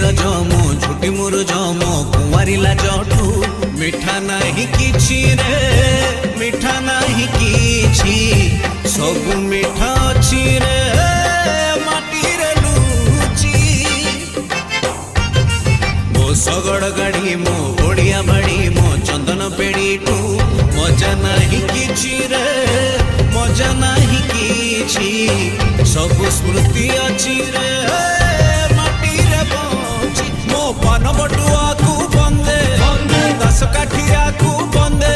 रज मो झुटी मुरुज मो कुंवारिला जठू मिठा नाही किछि रे मिठा नाही किछि सब मिठा अछि रे माटी रे लुचि मो सगड़ गाड़ी मो ओडिया बाड़ी मो चंदन पेड़ी टू मजा नाही किछि रे मजा नाही किछि सब स्मृति अछि रे माटी रे बंची मो पान बटुआ को बंदे दस काठिया को बंदे